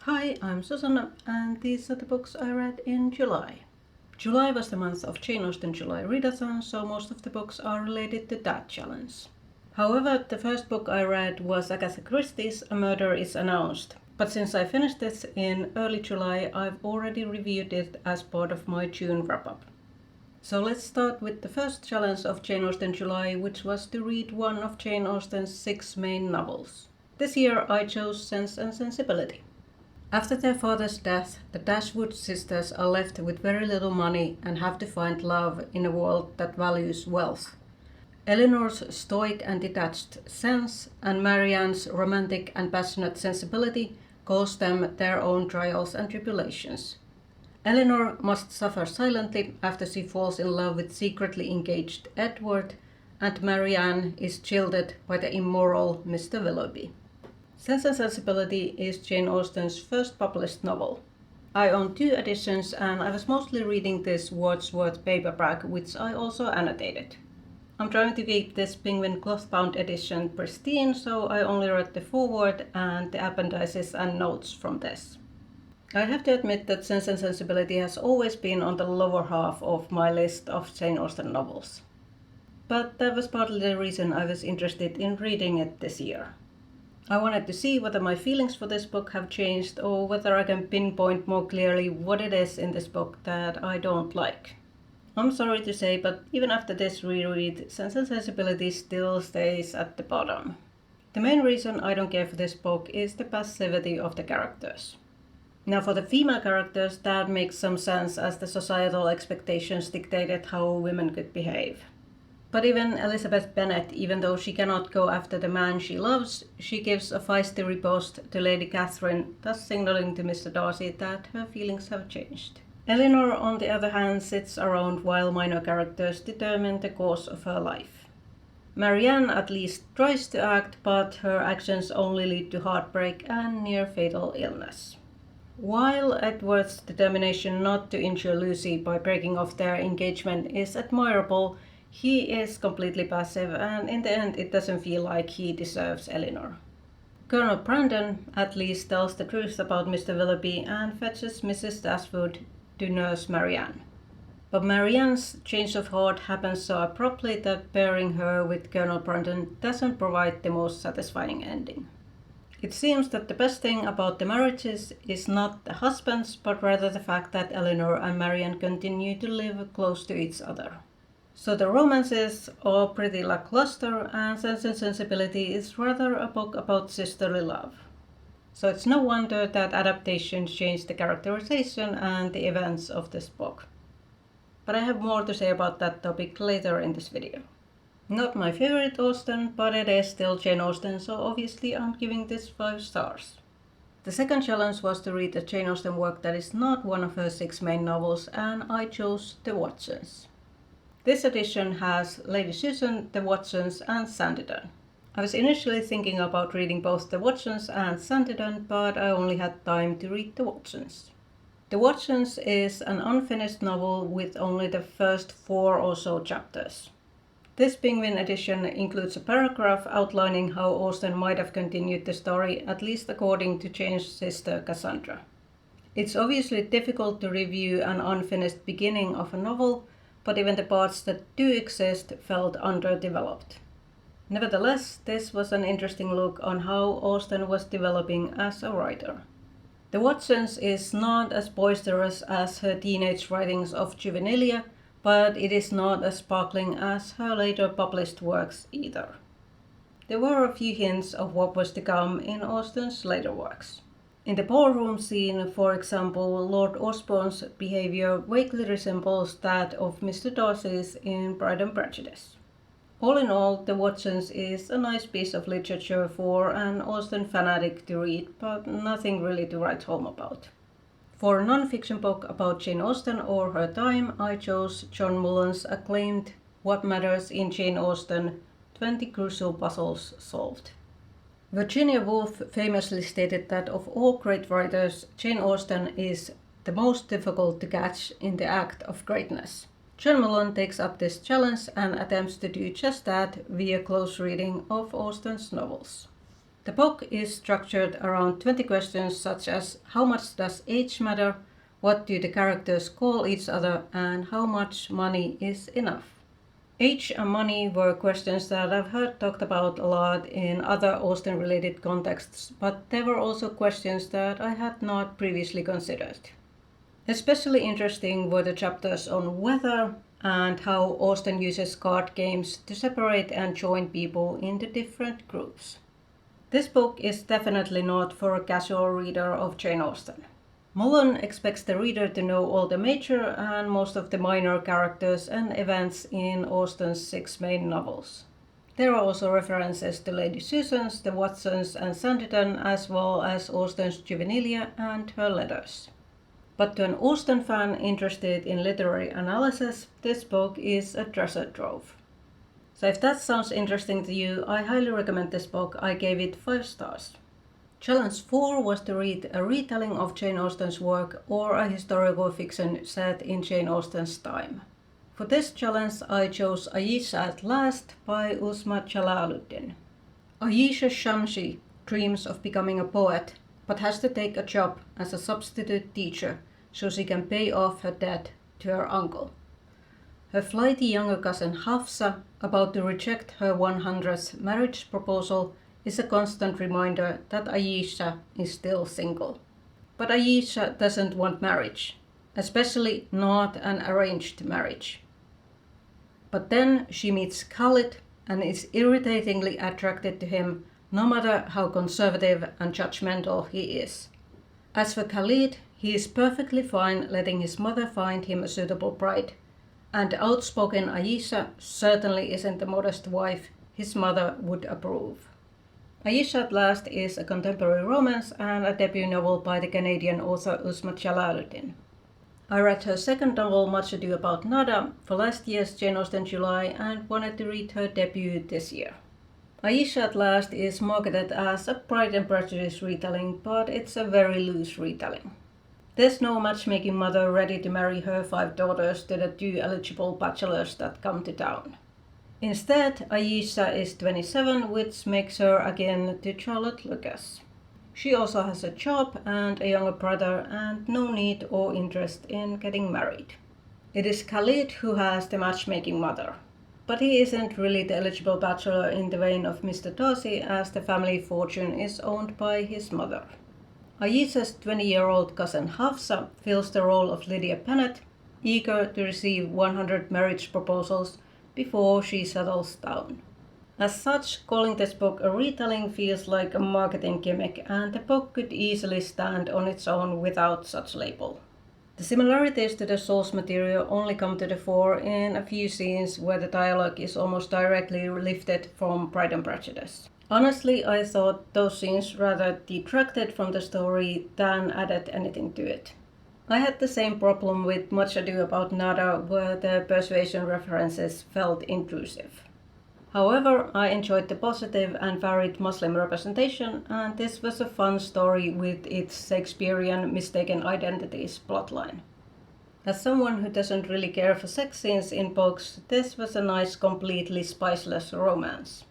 Hi, I'm Susanna, and these are the books I read in July. July was the month of Jane Austen July readathon, so most of the books are related to that challenge. However, the first book I read was Agatha Christie's A Murder is Announced, but since I finished it in early July, I've already reviewed it as part of my June wrap-up. So let's start with the first challenge of Jane Austen July, which was to read one of Jane Austen's 6 main novels. This year I chose Sense and Sensibility. After their father's death, the Dashwood sisters are left with very little money and have to find love in a world that values wealth. Elinor's stoic and detached sense and Marianne's romantic and passionate sensibility cause them their own trials and tribulations. Elinor must suffer silently after she falls in love with secretly engaged Edward, and Marianne is jilted by the immoral Mr. Willoughby. Sense and Sensibility is Jane Austen's first published novel. I own 2 editions and I was mostly reading this Wordsworth paperback, which I also annotated. I'm trying to keep this penguin cloth-bound edition pristine, so I only read the foreword and the appendices and notes from this. I have to admit that Sense and Sensibility has always been on the lower half of my list of Jane Austen novels. But that was partly the reason I was interested in reading it this year. I wanted to see whether my feelings for this book have changed or whether I can pinpoint more clearly what it is in this book that I don't like. I'm sorry to say, but even after this reread, Sense and Sensibility still stays at the bottom. The main reason I don't care for this book is the passivity of the characters. Now for the female characters, that makes some sense as the societal expectations dictated how women could behave. But even Elizabeth Bennet, even though she cannot go after the man she loves, she gives a feisty riposte to Lady Catherine, thus signaling to Mr. Darcy that her feelings have changed. Elinor, on the other hand, sits around while minor characters determine the course of her life. Marianne at least tries to act, but her actions only lead to heartbreak and near-fatal illness. While Edward's determination not to injure Lucy by breaking off their engagement is admirable, he is completely passive, and in the end it doesn't feel like he deserves Elinor. Colonel Brandon at least tells the truth about Mr. Willoughby and fetches Mrs. Dashwood to nurse Marianne. But Marianne's change of heart happens so abruptly that pairing her with Colonel Brandon doesn't provide the most satisfying ending. It seems that the best thing about the marriages is not the husbands, but rather the fact that Elinor and Marianne continue to live close to each other. So the romances are pretty lackluster, and Sense and Sensibility is rather a book about sisterly love. So it's no wonder that adaptations change the characterization and the events of this book. But I have more to say about that topic later in this video. Not my favorite Austen, but it is still Jane Austen, so obviously I'm giving this 5 stars. The second challenge was to read a Jane Austen work that is not one of her 6 main novels, and I chose The Watsons. This edition has Lady Susan, The Watsons and Sanditon. I was initially thinking about reading both The Watsons and Sanditon, but I only had time to read The Watsons. The Watsons is an unfinished novel with only the first 4 or so chapters. This Penguin edition includes a paragraph outlining how Austen might have continued the story, at least according to Jane's sister Cassandra. It's obviously difficult to review an unfinished beginning of a novel, but even the parts that do exist felt underdeveloped. Nevertheless, this was an interesting look on how Austen was developing as a writer. The Watsons is not as boisterous as her teenage writings of juvenilia, but it is not as sparkling as her later published works either. There were a few hints of what was to come in Austen's later works. In the ballroom scene, for example, Lord Osborne's behavior vaguely resembles that of Mr. Darcy's in Pride and Prejudice. All in all, The Watsons is a nice piece of literature for an Austen fanatic to read, but nothing really to write home about. For a non-fiction book about Jane Austen or her time, I chose John Mullan's acclaimed What Matters in Jane Austen, 20 Crucial Puzzles Solved. Virginia Woolf famously stated that of all great writers, Jane Austen is the most difficult to catch in the act of greatness. John Mullan takes up this challenge and attempts to do just that via close reading of Austen's novels. The book is structured around 20 questions such as how much does age matter, what do the characters call each other, and how much money is enough. Age and money were questions that I've heard talked about a lot in other Austen-related contexts, but they were also questions that I had not previously considered. Especially interesting were the chapters on weather and how Austen uses card games to separate and join people into different groups. This book is definitely not for a casual reader of Jane Austen. Mullan expects the reader to know all the major and most of the minor characters and events in Austen's 6 main novels. There are also references to Lady Susan's, the Watsons and Sanditon, as well as Austen's juvenilia and her letters. But to an Austen fan interested in literary analysis, this book is a treasure trove. So if that sounds interesting to you, I highly recommend this book. I gave it 5 stars. Challenge 4 was to read a retelling of Jane Austen's work or a historical fiction set in Jane Austen's time. For this challenge I chose Ayesha at Last by Uzma Jalaluddin. Ayesha Shamsi dreams of becoming a poet, but has to take a job as a substitute teacher so she can pay off her debt to her uncle. Her flighty younger cousin Hafsa, about to reject her 100th marriage proposal, is a constant reminder that Ayesha is still single. But Ayesha doesn't want marriage, especially not an arranged marriage. But then she meets Khalid and is irritatingly attracted to him, no matter how conservative and judgmental he is. As for Khalid, he is perfectly fine letting his mother find him a suitable bride, and outspoken Ayesha certainly isn't the modest wife his mother would approve. Ayesha at Last is a contemporary romance and a debut novel by the Canadian author Uzma Jalaluddin. I read her second novel, Much Ado About Nada, for last year's Jane Austen July and wanted to read her debut this year. Ayesha at Last is marketed as a Pride and Prejudice retelling, but it's a very loose retelling. There's no matchmaking mother ready to marry her 5 daughters to the 2 eligible bachelors that come to town. Instead, Ayesha is 27, which makes her akin to Charlotte Lucas. She also has a job and a younger brother and no need or interest in getting married. It is Khalid who has the matchmaking mother. But he isn't really the eligible bachelor in the vein of Mr. Darcy, as the family fortune is owned by his mother. Ayesha's 20-year-old cousin Hafsa fills the role of Lydia Bennet, eager to receive 100 marriage proposals before she settles down. As such, calling this book a retelling feels like a marketing gimmick, and the book could easily stand on its own without such label. The similarities to the source material only come to the fore in a few scenes where the dialogue is almost directly lifted from Pride and Prejudice. Honestly, I thought those scenes rather detracted from the story than added anything to it. I had the same problem with Much Ado About Nada, where the persuasion references felt intrusive. However, I enjoyed the positive and varied Muslim representation, and this was a fun story with its Shakespearean mistaken identities plotline. As someone who doesn't really care for sex scenes in books, this was a nice, completely spiceless romance.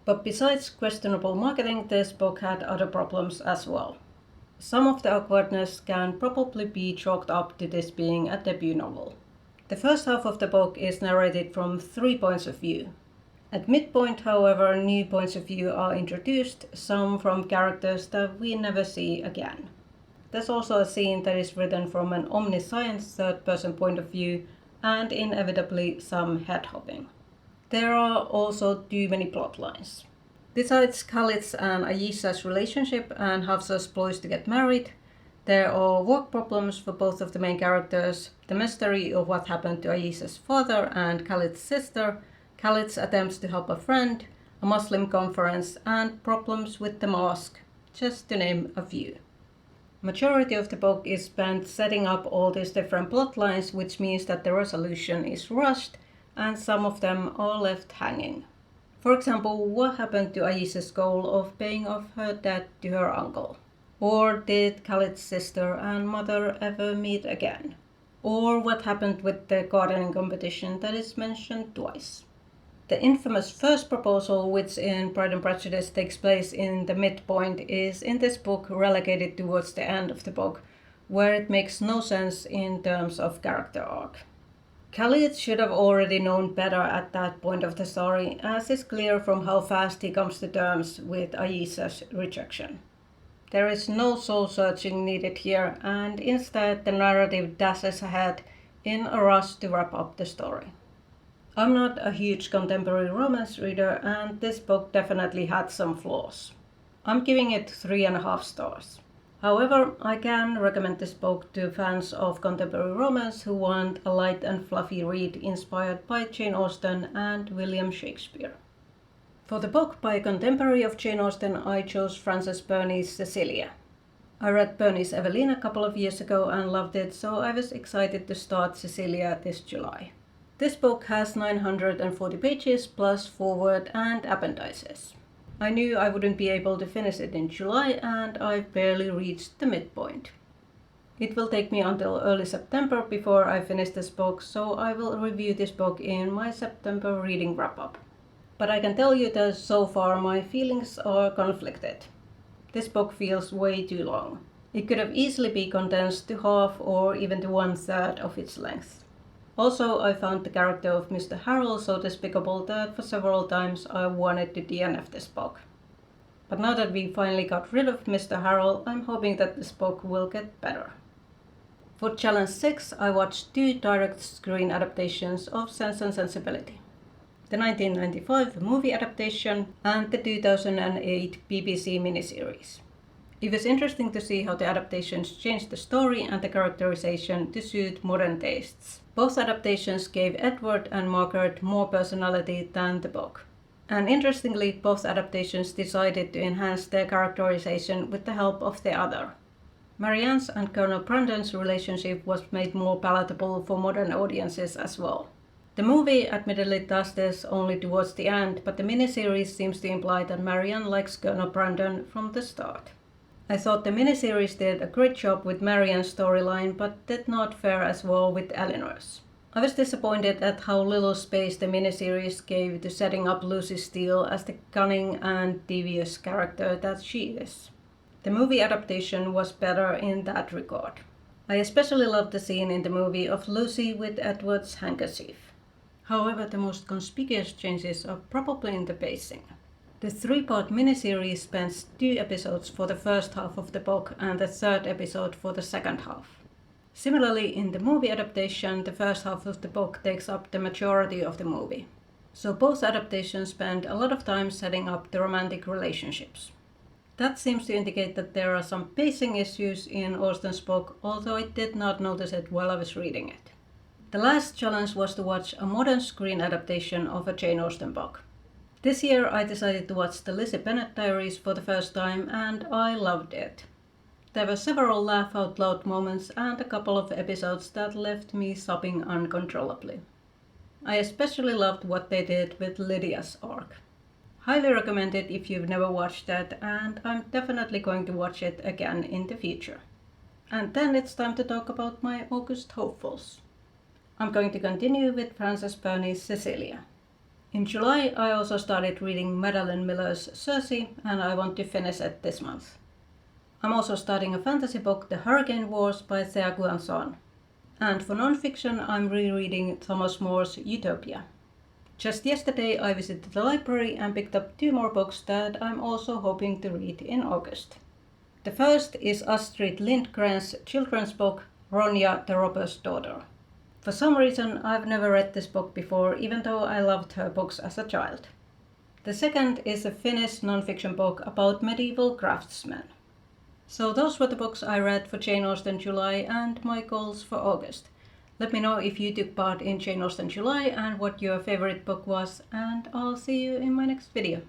But besides questionable marketing, this book had other problems as well. Some of the awkwardness can probably be chalked up to this being a debut novel. The first half of the book is narrated from 3 points of view. At midpoint, however, new points of view are introduced, some from characters that we never see again. There's also a scene that is written from an omniscience third-person point of view, and inevitably some head-hopping. There are also too many plot lines. Besides Khalid's and Ayesha's relationship and Hafsa's ploys to get married, there are work problems for both of the main characters, the mystery of what happened to Ayesha's father and Khalid's sister, Khalid's attempts to help a friend, a Muslim conference, and problems with the mosque, just to name a few. Majority of the book is spent setting up all these different plot lines, which means that the resolution is rushed and some of them are left hanging. For example, what happened to Ayesha's goal of paying off her debt to her uncle? Or did Khalid's sister and mother ever meet again? Or what happened with the gardening competition that is mentioned twice? The infamous first proposal, which in Pride and Prejudice takes place in the midpoint, is in this book relegated towards the end of the book, where it makes no sense in terms of character arc. Khalid should have already known better at that point of the story, as is clear from how fast he comes to terms with Ayesha's rejection. There is no soul-searching needed here, and instead the narrative dashes ahead in a rush to wrap up the story. I'm not a huge contemporary romance reader, and this book definitely had some flaws. I'm giving it 3.5 stars. However, I can recommend this book to fans of contemporary romance who want a light and fluffy read inspired by Jane Austen and William Shakespeare. For the book by a contemporary of Jane Austen, I chose Frances Burney Cecilia. I read Burney's Evelyn a couple of years ago and loved it, so I was excited to start Cecilia this July. This book has 940 pages plus foreword and appendices. I knew I wouldn't be able to finish it in July, and I've barely reached the midpoint. It will take me until early September before I finish this book, so I will review this book in my September reading wrap-up. But I can tell you that so far my feelings are conflicted. This book feels way too long. It could have easily been condensed to half or even to 1/3 of its length. Also, I found the character of Mr. Harrel so despicable that for several times I wanted to DNF this book. But now that we finally got rid of Mr. Harrel, I'm hoping that this book will get better. For Challenge 6, I watched 2 direct screen adaptations of Sense and Sensibility. The 1995 movie adaptation and the 2008 BBC miniseries. It was interesting to see how the adaptations changed the story and the characterization to suit modern tastes. Both adaptations gave Edward and Margaret more personality than the book. And interestingly, both adaptations decided to enhance their characterization with the help of the other. Marianne's and Colonel Brandon's relationship was made more palatable for modern audiences as well. The movie admittedly does this only towards the end, but the miniseries seems to imply that Marianne likes Colonel Brandon from the start. I thought the miniseries did a great job with Marianne's storyline, but did not fare as well with Eleanor's. I was disappointed at how little space the miniseries gave to setting up Lucy Steele as the cunning and devious character that she is. The movie adaptation was better in that regard. I especially loved the scene in the movie of Lucy with Edward's handkerchief. However, the most conspicuous changes are probably in the pacing. The 3-part miniseries spans 2 episodes for the first half of the book and the 3rd episode for the second half. Similarly, in the movie adaptation, the first half of the book takes up the majority of the movie. So both adaptations spend a lot of time setting up the romantic relationships. That seems to indicate that there are some pacing issues in Austen's book, although I did not notice it while I was reading it. The last challenge was to watch a modern screen adaptation of a Jane Austen book. This year I decided to watch the Lizzie Bennet Diaries for the first time, and I loved it. There were several laugh-out-loud moments and a couple of episodes that left me sobbing uncontrollably. I especially loved what they did with Lydia's arc. Highly recommend it if you've never watched that, and I'm definitely going to watch it again in the future. And then it's time to talk about my August hopefuls. I'm going to continue with Frances Burney Cecilia. In July, I also started reading Madeline Miller's Circe, and I want to finish it this month. I'm also starting a fantasy book, The Hurricane Wars by Thea Guanzon. And for non-fiction, I'm rereading Thomas More's Utopia. Just yesterday, I visited the library and picked up 2 more books that I'm also hoping to read in August. The first is Astrid Lindgren's children's book, Ronja the Robber's Daughter. For some reason, I've never read this book before, even though I loved her books as a child. The second is a Finnish non-fiction book about medieval craftsmen. So those were the books I read for Jane Austen July and my goals for August. Let me know if you took part in Jane Austen July and what your favorite book was, and I'll see you in my next video.